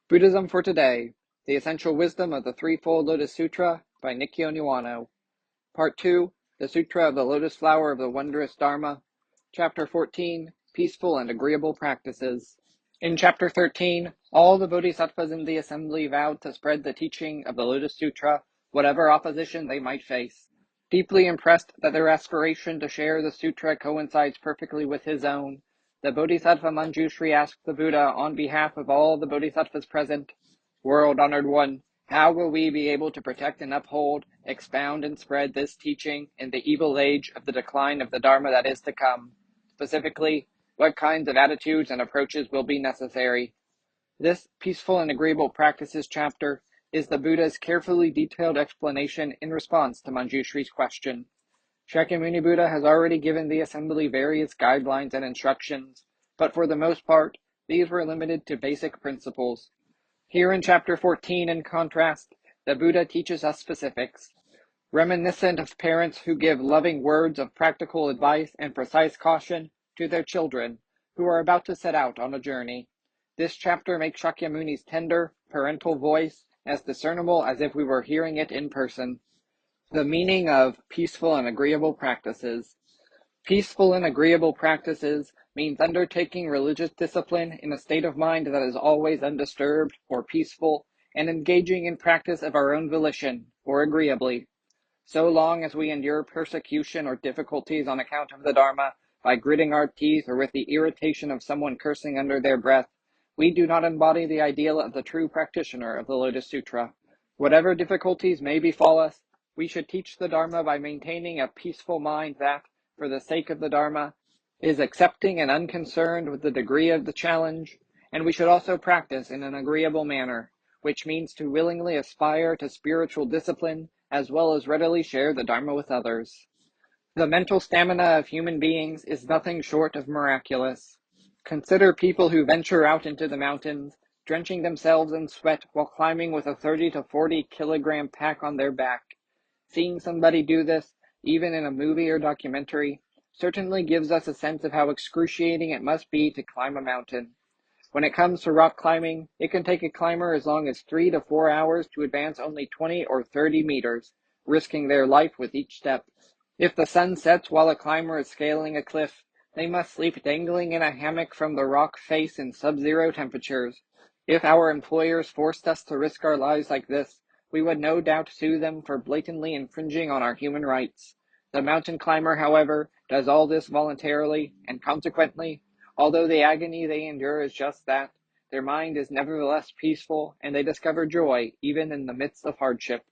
Buddhism for Today, The Essential Wisdom of the Threefold Lotus Sutra by Nikkyo Niwano. Part 2, The Sutra of the Lotus Flower of the Wondrous Dharma. Chapter 14, Peaceful and Agreeable Practices. In Chapter 13, all the Bodhisattvas in the assembly vowed to spread the teaching of the Lotus Sutra, whatever opposition they might face. Deeply impressed that their aspiration to share the sutra coincides perfectly with his own, the Bodhisattva Manjushri asked the Buddha on behalf of all the Bodhisattvas present, "World-honored one, how will we be able to protect and uphold, expound and spread this teaching in the evil age of the decline of the Dharma that is to come? Specifically, what kinds of attitudes and approaches will be necessary?" This Peaceful and Agreeable Practices chapter is the Buddha's carefully detailed explanation in response to Manjushri's question. Shakyamuni Buddha has already given the assembly various guidelines and instructions, but for the most part, these were limited to basic principles. Here in Chapter 14, in contrast, the Buddha teaches us specifics. Reminiscent of parents who give loving words of practical advice and precise caution to their children who are about to set out on a journey, this chapter makes Shakyamuni's tender, parental voice as discernible as if we were hearing it in person. The meaning of peaceful and agreeable practices. Peaceful and agreeable practices means undertaking religious discipline in a state of mind that is always undisturbed or peaceful and engaging in practice of our own volition or agreeably. So long as we endure persecution or difficulties on account of the Dharma by gritting our teeth or with the irritation of someone cursing under their breath, we do not embody the ideal of the true practitioner of the Lotus Sutra. Whatever difficulties may befall us, we should teach the Dharma by maintaining a peaceful mind that, for the sake of the Dharma, is accepting and unconcerned with the degree of the challenge, and we should also practice in an agreeable manner, which means to willingly aspire to spiritual discipline as well as readily share the Dharma with others. The mental stamina of human beings is nothing short of miraculous. Consider people who venture out into the mountains, drenching themselves in sweat while climbing with a 30 to 40 kilogram pack on their back. Seeing somebody do this, even in a movie or documentary, certainly gives us a sense of how excruciating it must be to climb a mountain. When it comes to rock climbing, it can take a climber as long as 3 to 4 hours to advance only 20 or 30 meters, risking their life with each step. If the sun sets while a climber is scaling a cliff, they must sleep dangling in a hammock from the rock face in sub-zero temperatures. If our employers forced us to risk our lives like this, we would no doubt sue them for blatantly infringing on our human rights. The mountain climber, however, does all this voluntarily, and consequently, although the agony they endure is just that, their mind is nevertheless peaceful, and they discover joy even in the midst of hardship.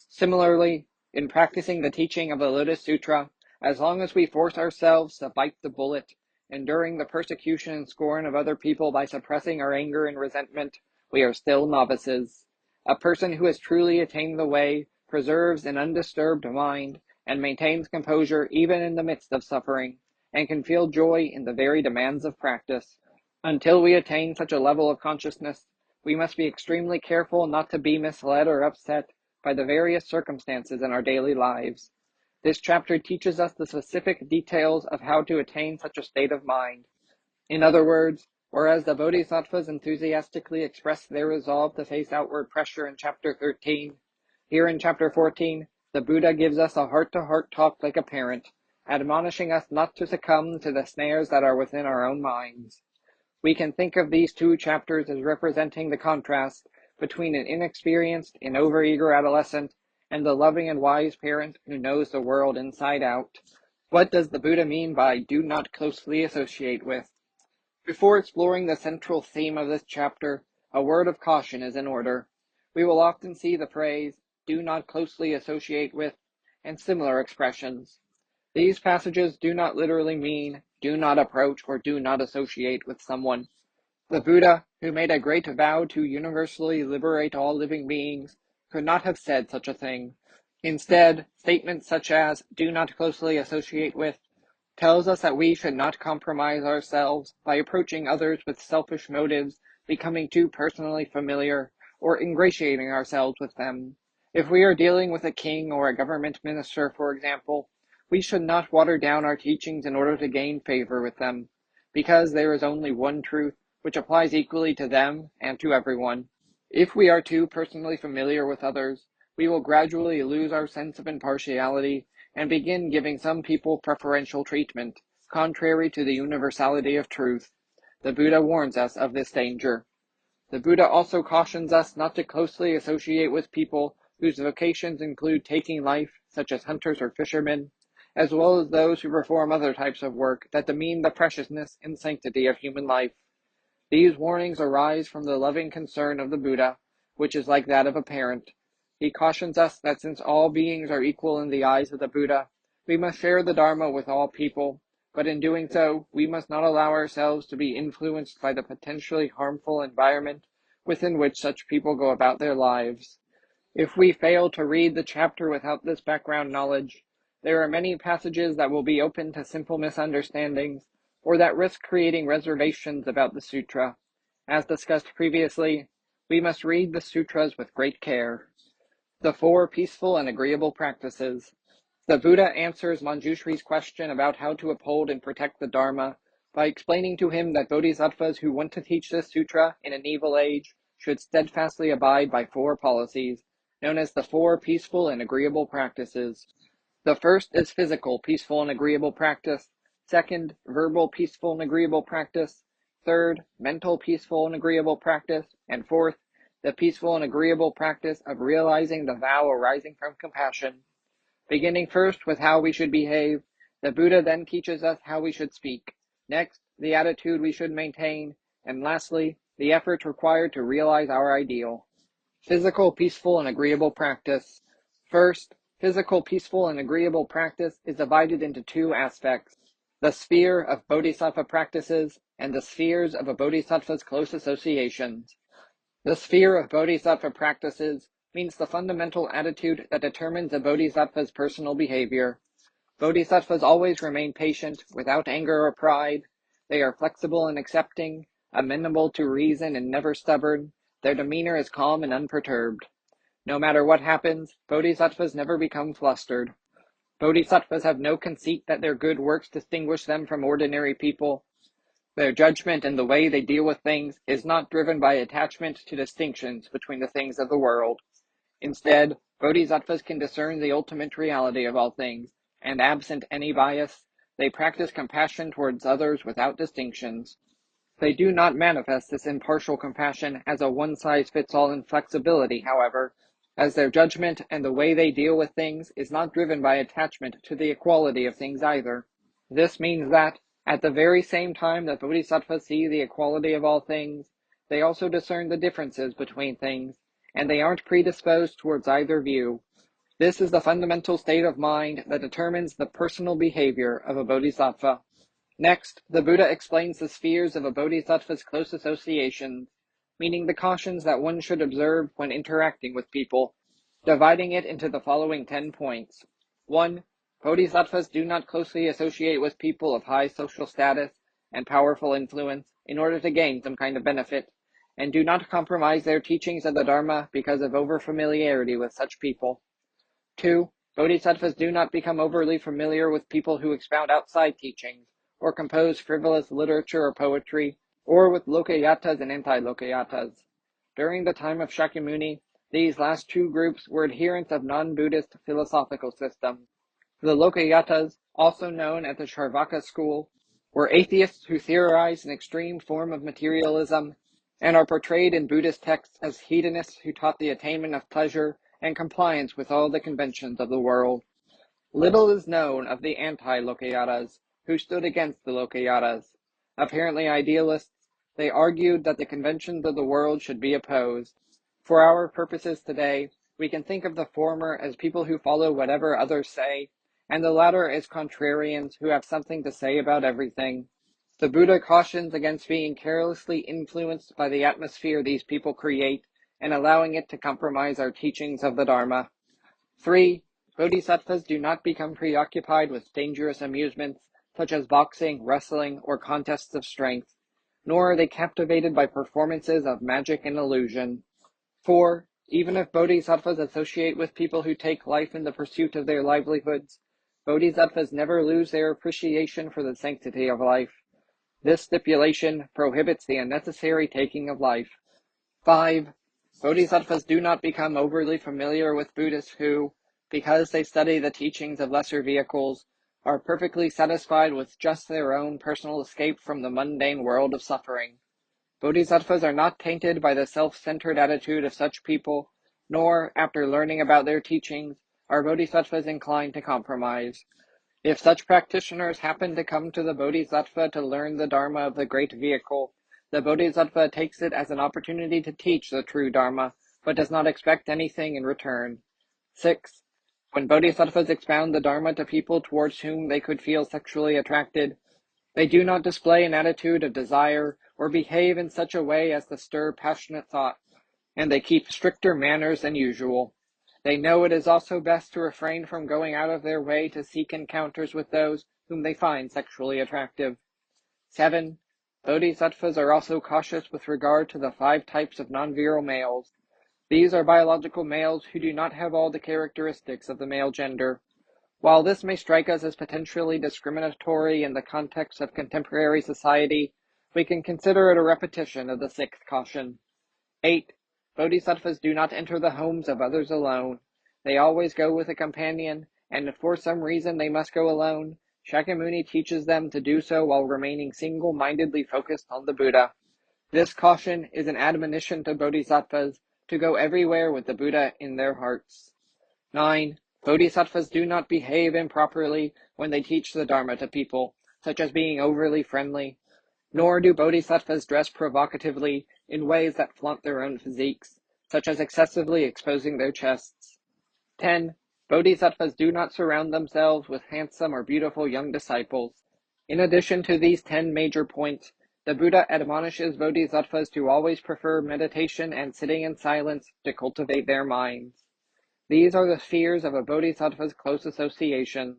Similarly, in practicing the teaching of the Lotus Sutra, as long as we force ourselves to bite the bullet, enduring the persecution and scorn of other people by suppressing our anger and resentment, we are still novices. A person who has truly attained the way preserves an undisturbed mind and maintains composure even in the midst of suffering, and can feel joy in the very demands of practice. Until we attain such a level of consciousness, we must be extremely careful not to be misled or upset by the various circumstances in our daily lives. This chapter teaches us the specific details of how to attain such a state of mind. In other words, whereas the Bodhisattvas enthusiastically express their resolve to face outward pressure in Chapter 13, here in Chapter 14, the Buddha gives us a heart-to-heart talk like a parent, admonishing us not to succumb to the snares that are within our own minds. We can think of these two chapters as representing the contrast between an inexperienced and overeager adolescent and the loving and wise parent who knows the world inside out. What does the Buddha mean by "do not closely associate with"? Before exploring the central theme of this chapter, a word of caution is in order. We will often see the phrase, "do not closely associate with," and similar expressions. These passages do not literally mean, do not approach or do not associate with someone. The Buddha, who made a great vow to universally liberate all living beings, could not have said such a thing. Instead, statements such as, "do not closely associate with," tells us that we should not compromise ourselves by approaching others with selfish motives, becoming too personally familiar, or ingratiating ourselves with them. If we are dealing with a king or a government minister, for example, we should not water down our teachings in order to gain favor with them, because there is only one truth, which applies equally to them and to everyone. If we are too personally familiar with others, we will gradually lose our sense of impartiality and begin giving some people preferential treatment, contrary to the universality of truth. The Buddha warns us of this danger. The Buddha also cautions us not to closely associate with people whose vocations include taking life, such as hunters or fishermen, as well as those who perform other types of work that demean the preciousness and sanctity of human life. These warnings arise from the loving concern of the Buddha, which is like that of a parent. He cautions us that since all beings are equal in the eyes of the Buddha, we must share the Dharma with all people, but in doing so, we must not allow ourselves to be influenced by the potentially harmful environment within which such people go about their lives. If we fail to read the chapter without this background knowledge, there are many passages that will be open to simple misunderstandings, or that risk creating reservations about the sutra. As discussed previously, we must read the sutras with great care. The 4 peaceful and agreeable practices. The Buddha answers Manjushri's question about how to uphold and protect the Dharma by explaining to him that bodhisattvas who want to teach this sutra in an evil age should steadfastly abide by 4 policies, known as the 4 peaceful and agreeable practices. The first is physical, peaceful and agreeable practice. Second, verbal, peaceful and agreeable practice. Third, mental, peaceful and agreeable practice. And fourth, the peaceful and agreeable practice of realizing the vow arising from compassion. Beginning first with how we should behave, the Buddha then teaches us how we should speak. Next, the attitude we should maintain. And lastly, the effort required to realize our ideal. Physical, peaceful, and agreeable practice. First, physical, peaceful, and agreeable practice is divided into 2 aspects: the sphere of bodhisattva practices and the spheres of a bodhisattva's close associations. The sphere of bodhisattva practices means the fundamental attitude that determines a bodhisattva's personal behavior. Bodhisattvas always remain patient, without anger or pride. They are flexible and accepting, amenable to reason and never stubborn. Their demeanor is calm and unperturbed. No matter what happens, bodhisattvas never become flustered. Bodhisattvas have no conceit that their good works distinguish them from ordinary people. Their judgment and the way they deal with things is not driven by attachment to distinctions between the things of the world. Instead, bodhisattvas can discern the ultimate reality of all things, and absent any bias, they practice compassion towards others without distinctions. They do not manifest this impartial compassion as a one-size-fits-all inflexibility, however, as their judgment and the way they deal with things is not driven by attachment to the equality of things either. This means that, at the very same time that bodhisattvas see the equality of all things, they also discern the differences between things, and they aren't predisposed towards either view. This is the fundamental state of mind that determines the personal behavior of a bodhisattva. Next, the Buddha explains the spheres of a bodhisattva's close associations, meaning the cautions that one should observe when interacting with people, dividing it into the following 10 points. 1. Bodhisattvas do not closely associate with people of high social status and powerful influence in order to gain some kind of benefit, and do not compromise their teachings of the Dharma because of overfamiliarity with such people. 2. Bodhisattvas do not become overly familiar with people who expound outside teachings, or compose frivolous literature or poetry, or with lokayatas and anti-lokayatas. During the time of Shakyamuni, these last 2 groups were adherents of non-Buddhist philosophical systems. The lokayatas, also known as the Charvaka school, were atheists who theorized an extreme form of materialism, and are portrayed in Buddhist texts as hedonists who taught the attainment of pleasure and compliance with all the conventions of the world. Little is known of the anti-lokayatas, who stood against the lokayatas. Apparently idealists, they argued that the conventions of the world should be opposed. For our purposes today, we can think of the former as people who follow whatever others say, and the latter as contrarians who have something to say about everything. The Buddha cautions against being carelessly influenced by the atmosphere these people create and allowing it to compromise our teachings of the Dharma. 3. Bodhisattvas do not become preoccupied with dangerous amusements such as boxing, wrestling, or contests of strength, nor are they captivated by performances of magic and illusion. 4. Even if bodhisattvas associate with people who take life in the pursuit of their livelihoods, bodhisattvas never lose their appreciation for the sanctity of life. This stipulation prohibits the unnecessary taking of life. 5. Bodhisattvas do not become overly familiar with Buddhists who, because they study the teachings of lesser vehicles, are perfectly satisfied with just their own personal escape from the mundane world of suffering. Bodhisattvas are not tainted by the self-centered attitude of such people, nor, after learning about their teachings, are bodhisattvas inclined to compromise. If such practitioners happen to come to the bodhisattva to learn the dharma of the great vehicle, the bodhisattva takes it as an opportunity to teach the true dharma, but does not expect anything in return. 6. When bodhisattvas expound the dharma to people towards whom they could feel sexually attracted, they do not display an attitude of desire or behave in such a way as to stir passionate thought, and they keep stricter manners than usual. They know it is also best to refrain from going out of their way to seek encounters with those whom they find sexually attractive. 7. Bodhisattvas are also cautious with regard to the 5 types of non-virile males. These are biological males who do not have all the characteristics of the male gender. While this may strike us as potentially discriminatory in the context of contemporary society, we can consider it a repetition of the 6th caution. 8. Bodhisattvas do not enter the homes of others alone. They always go with a companion, and if for some reason they must go alone, Shakyamuni teaches them to do so while remaining single-mindedly focused on the Buddha. This caution is an admonition to bodhisattvas to go everywhere with the Buddha in their hearts. 9. Bodhisattvas do not behave improperly when they teach the Dharma to people, such as being overly friendly. Nor do bodhisattvas dress provocatively in ways that flaunt their own physiques, such as excessively exposing their chests. 10. Bodhisattvas do not surround themselves with handsome or beautiful young disciples. In addition to these 10 major points, the Buddha admonishes bodhisattvas to always prefer meditation and sitting in silence to cultivate their minds. These are the spheres of a bodhisattva's close associations.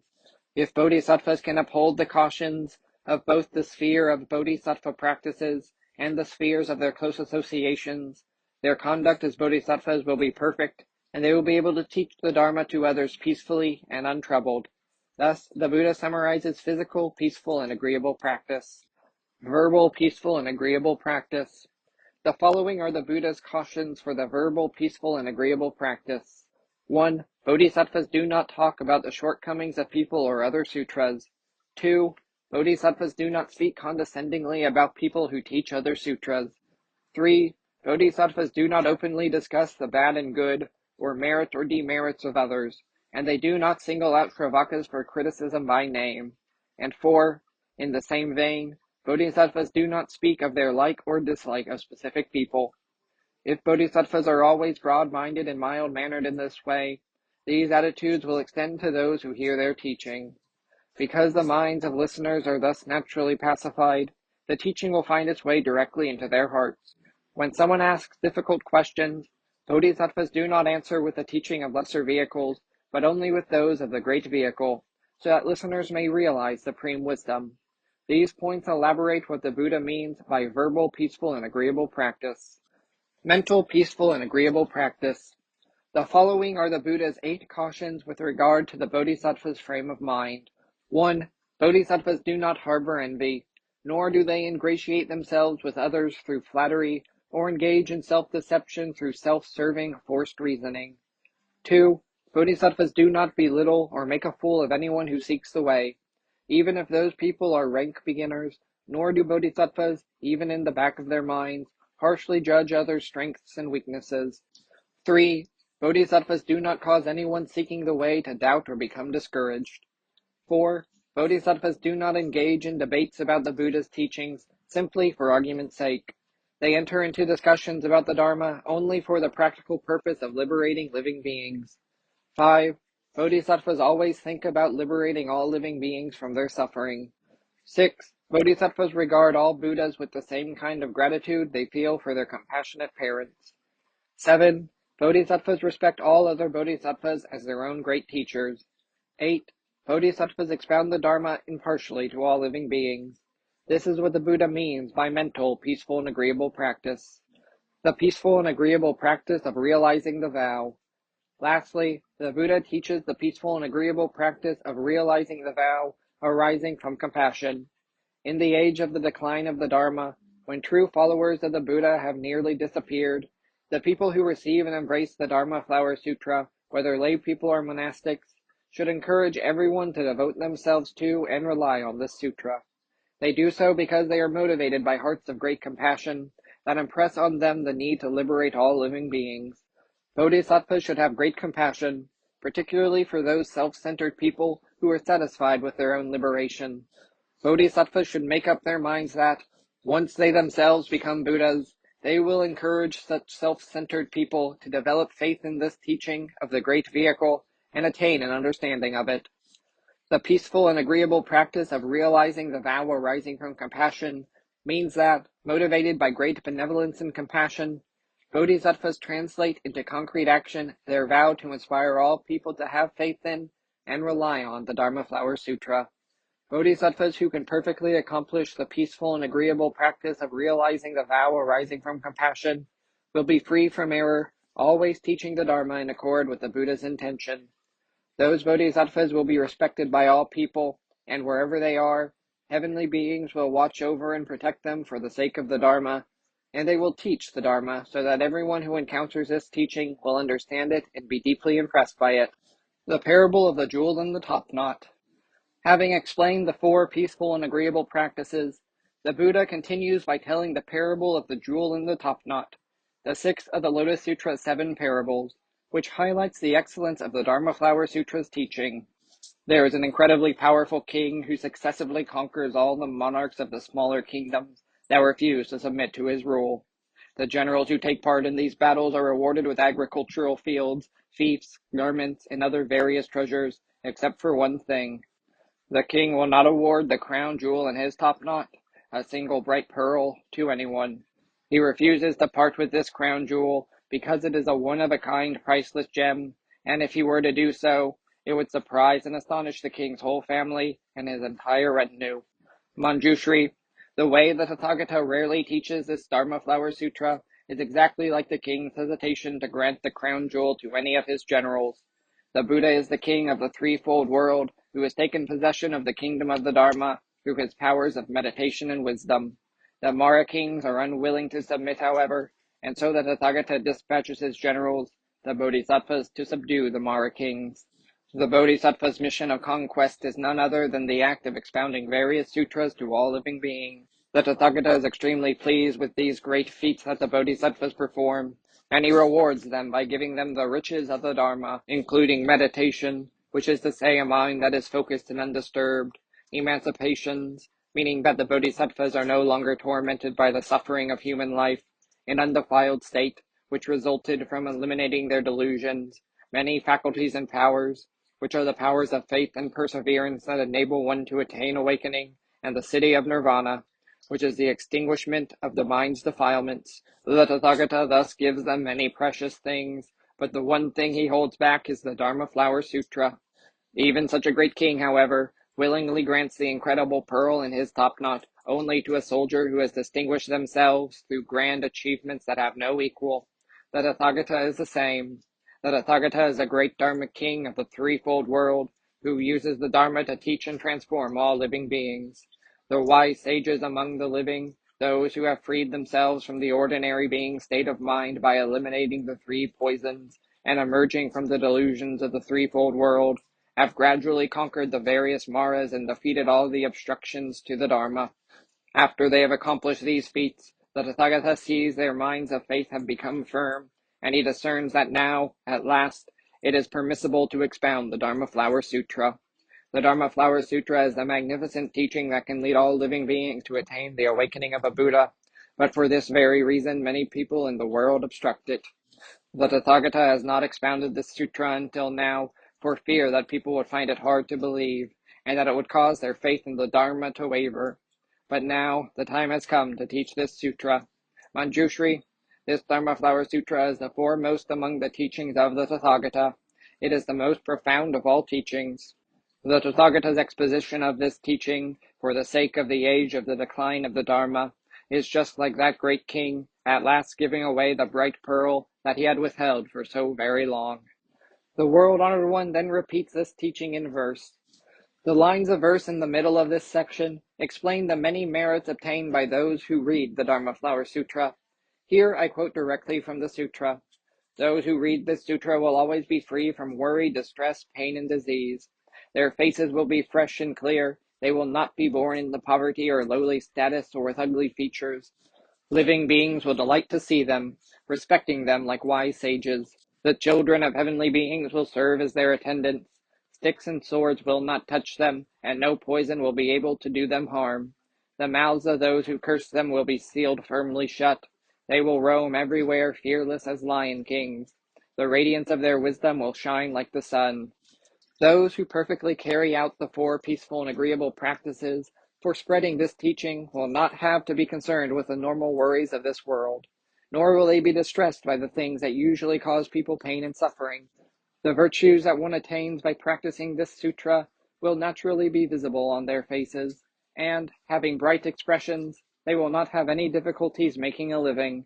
If bodhisattvas can uphold the cautions of both the sphere of bodhisattva practices and the spheres of their close associations, their conduct as bodhisattvas will be perfect, and they will be able to teach the Dharma to others peacefully and untroubled. Thus, the Buddha summarizes physical, peaceful, and agreeable practice. Verbal, peaceful, and agreeable practice. The following are the Buddha's cautions for the verbal, peaceful, and agreeable practice. 1. Bodhisattvas do not talk about the shortcomings of people or other sutras. 2. Bodhisattvas do not speak condescendingly about people who teach other sutras. 3. Bodhisattvas do not openly discuss the bad and good, or merit or demerits of others, and they do not single out Shravakas for criticism by name. And 4. In the same vein, bodhisattvas do not speak of their like or dislike of specific people. If bodhisattvas are always broad-minded and mild-mannered in this way, these attitudes will extend to those who hear their teaching. Because the minds of listeners are thus naturally pacified, the teaching will find its way directly into their hearts. When someone asks difficult questions, bodhisattvas do not answer with the teaching of lesser vehicles, but only with those of the great vehicle, so that listeners may realize supreme wisdom. These points elaborate what the Buddha means by verbal, peaceful, and agreeable practice. Mental, peaceful, and agreeable practice. The following are the Buddha's 8 cautions with regard to the bodhisattva's frame of mind. 1. Bodhisattvas do not harbor envy, nor do they ingratiate themselves with others through flattery, or engage in self-deception through self-serving, forced reasoning. 2. Bodhisattvas do not belittle or make a fool of anyone who seeks the way, even if those people are rank beginners, nor do bodhisattvas, even in the back of their minds, harshly judge others' strengths and weaknesses. 3. Bodhisattvas do not cause anyone seeking the way to doubt or become discouraged. 4. Bodhisattvas do not engage in debates about the Buddha's teachings simply for argument's sake. They enter into discussions about the Dharma only for the practical purpose of liberating living beings. 5. Bodhisattvas always think about liberating all living beings from their suffering. 6. Bodhisattvas regard all Buddhas with the same kind of gratitude they feel for their compassionate parents. 7. Bodhisattvas respect all other bodhisattvas as their own great teachers. 8. Bodhisattvas expound the Dharma impartially to all living beings. This is what the Buddha means by mental, peaceful, and agreeable practice. The peaceful and agreeable practice of realizing the vow. Lastly, the Buddha teaches the peaceful and agreeable practice of realizing the vow arising from compassion. In the age of the decline of the Dharma, when true followers of the Buddha have nearly disappeared, The people who receive and embrace the Dharma Flower Sutra, whether lay people or monastics, should encourage everyone to devote themselves to and rely on this sutra. They do so because they are motivated by hearts of great compassion that impress on them the need to liberate all living beings. Bodhisattvas should have great compassion, particularly for those self-centered people who are satisfied with their own liberation. Bodhisattvas should make up their minds that, once they themselves become Buddhas, they will encourage such self-centered people to develop faith in this teaching of the great vehicle and attain an understanding of it. The peaceful and agreeable practice of realizing the vow arising from compassion means that, motivated by great benevolence and compassion, Bodhisattvas translate into concrete action their vow to inspire all people to have faith in and rely on the Dharma Flower Sutra. Bodhisattvas who can perfectly accomplish the peaceful and agreeable practice of realizing the vow arising from compassion will be free from error, always teaching the Dharma in accord with the Buddha's intention. Those bodhisattvas will be respected by all people, and wherever they are, heavenly beings will watch over and protect them for the sake of the Dharma, and they will teach the Dharma so that everyone who encounters this teaching will understand it and be deeply impressed by it. The parable of the jewel in the top knot. Having explained the 4 peaceful and agreeable practices, the Buddha continues by telling the parable of the jewel in the top knot, the 6th of the Lotus Sutra's 7 parables, which highlights the excellence of the Dharma Flower Sutra's teaching. There is an incredibly powerful king who successively conquers all the monarchs of the smaller kingdoms that refuse to submit to his rule. The generals who take part in these battles are rewarded with agricultural fields, fiefs, garments, and other various treasures, except for one thing. The king will not award the crown jewel in his top knot, a single bright pearl, to anyone. He refuses to part with this crown jewel because it is a one-of-a-kind priceless gem, and if he were to do so, it would surprise and astonish the king's whole family and his entire retinue. Manjushri, the way the Tathagata rarely teaches this Dharma Flower Sutra is exactly like the king's hesitation to grant the crown jewel to any of his generals. The Buddha is the king of the threefold world, who has taken possession of the kingdom of the Dharma through his powers of meditation and wisdom. The Mara kings are unwilling to submit, however, and so the Tathagata dispatches his generals, the Bodhisattvas, to subdue the Mara kings. The Bodhisattva's mission of conquest is none other than the act of expounding various sutras to all living beings. The Tathagata is extremely pleased with these great feats that the Bodhisattvas perform, and he rewards them by giving them the riches of the Dharma, including meditation, which is to say a mind that is focused and undisturbed, emancipations, meaning that the Bodhisattvas are no longer tormented by the suffering of human life, an undefiled state, which resulted from eliminating their delusions, many faculties and powers, which are the powers of faith and perseverance that enable one to attain awakening, and the city of nirvana, which is the extinguishment of the mind's defilements. The Tathagata thus gives them many precious things, but the one thing he holds back is the Dharma Flower Sutra. Even such a great king, however, willingly grants the incredible pearl in his top knot only to a soldier who has distinguished themselves through grand achievements that have no equal. The Tathagata is the same. The Tathagata is a great Dharma king of the threefold world who uses the Dharma to teach and transform all living beings. The wise sages among the living, those who have freed themselves from the ordinary being state of mind by eliminating the 3 poisons and emerging from the delusions of the threefold world, have gradually conquered the various maras and defeated all the obstructions to the Dharma. After they have accomplished these feats, the Tathagata sees their minds of faith have become firm, and he discerns that now, at last, it is permissible to expound the Dharma Flower Sutra. The Dharma Flower Sutra is a magnificent teaching that can lead all living beings to attain the awakening of a Buddha, but for this very reason many people in the world obstruct it. The Tathagata has not expounded this sutra until now, for fear that people would find it hard to believe, and that it would cause their faith in the Dharma to waver. But now, the time has come to teach this sutra. Manjushri, this Dharma Flower Sutra is the foremost among the teachings of the Tathagata. It is the most profound of all teachings. The Tathagata's exposition of this teaching, for the sake of the age of the decline of the Dharma, is just like that great king, at last giving away the bright pearl that he had withheld for so very long. The world-honored one then repeats this teaching in verse. The lines of verse in the middle of this section explain the many merits obtained by those who read the Dharma Flower Sutra. Here I quote directly from the sutra. Those who read this sutra will always be free from worry, distress, pain, and disease. Their faces will be fresh and clear. They will not be born into poverty or lowly status or with ugly features. Living beings will delight to see them, respecting them like wise sages. The children of heavenly beings will serve as their attendants. Sticks and swords will not touch them, and no poison will be able to do them harm. The mouths of those who curse them will be sealed firmly shut. They will roam everywhere, fearless as lion kings. The radiance of their wisdom will shine like the sun. Those who perfectly carry out the 4 peaceful and agreeable practices for spreading this teaching will not have to be concerned with the normal worries of this world, nor will they be distressed by the things that usually cause people pain and suffering. The virtues that one attains by practicing this sutra will naturally be visible on their faces, and, having bright expressions, they will not have any difficulties making a living.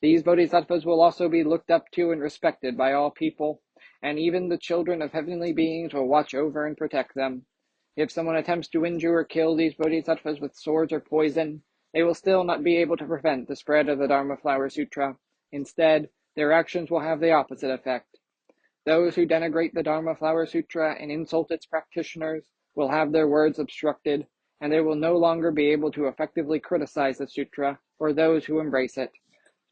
These bodhisattvas will also be looked up to and respected by all people, and even the children of heavenly beings will watch over and protect them. If someone attempts to injure or kill these bodhisattvas with swords or poison, they will still not be able to prevent the spread of the Dharma Flower Sutra. Instead, their actions will have the opposite effect. Those who denigrate the Dharma Flower Sutra and insult its practitioners will have their words obstructed, and they will no longer be able to effectively criticize the sutra or those who embrace it.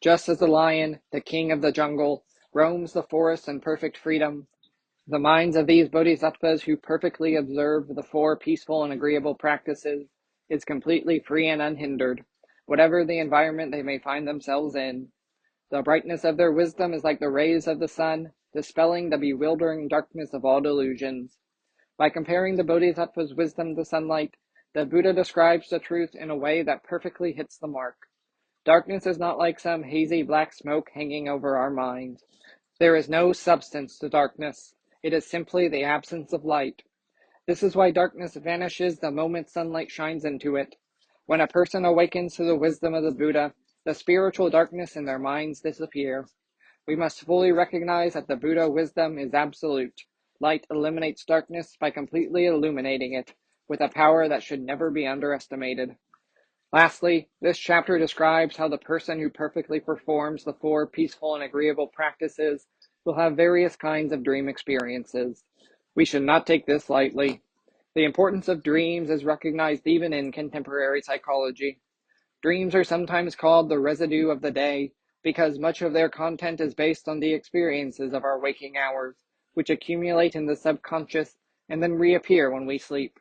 Just as the lion, the king of the jungle, roams the forest in perfect freedom, the minds of these bodhisattvas who perfectly observe the 4 peaceful and agreeable practices is completely free and unhindered, whatever the environment they may find themselves in. The brightness of their wisdom is like the rays of the sun, dispelling the bewildering darkness of all delusions. By comparing the bodhisattva's wisdom to sunlight, the Buddha describes the truth in a way that perfectly hits the mark. Darkness is not like some hazy black smoke hanging over our minds. There is no substance to darkness. It is simply the absence of light. This is why darkness vanishes the moment sunlight shines into it. When a person awakens to the wisdom of the Buddha, the spiritual darkness in their minds disappear. We must fully recognize that the Buddha wisdom is absolute. Light eliminates darkness by completely illuminating it, with a power that should never be underestimated. Lastly, this chapter describes how the person who perfectly performs the 4 peaceful and agreeable practices will have various kinds of dream experiences. We should not take this lightly. The importance of dreams is recognized even in contemporary psychology. Dreams are sometimes called the residue of the day because much of their content is based on the experiences of our waking hours, which accumulate in the subconscious and then reappear when we sleep.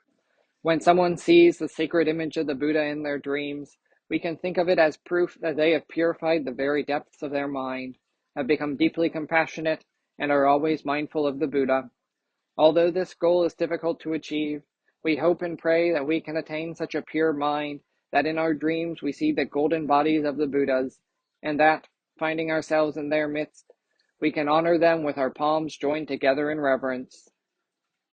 When someone sees the sacred image of the Buddha in their dreams, we can think of it as proof that they have purified the very depths of their mind, have become deeply compassionate, and are always mindful of the Buddha. Although this goal is difficult to achieve, we hope and pray that we can attain such a pure mind that in our dreams we see the golden bodies of the Buddhas, and that, finding ourselves in their midst, we can honor them with our palms joined together in reverence.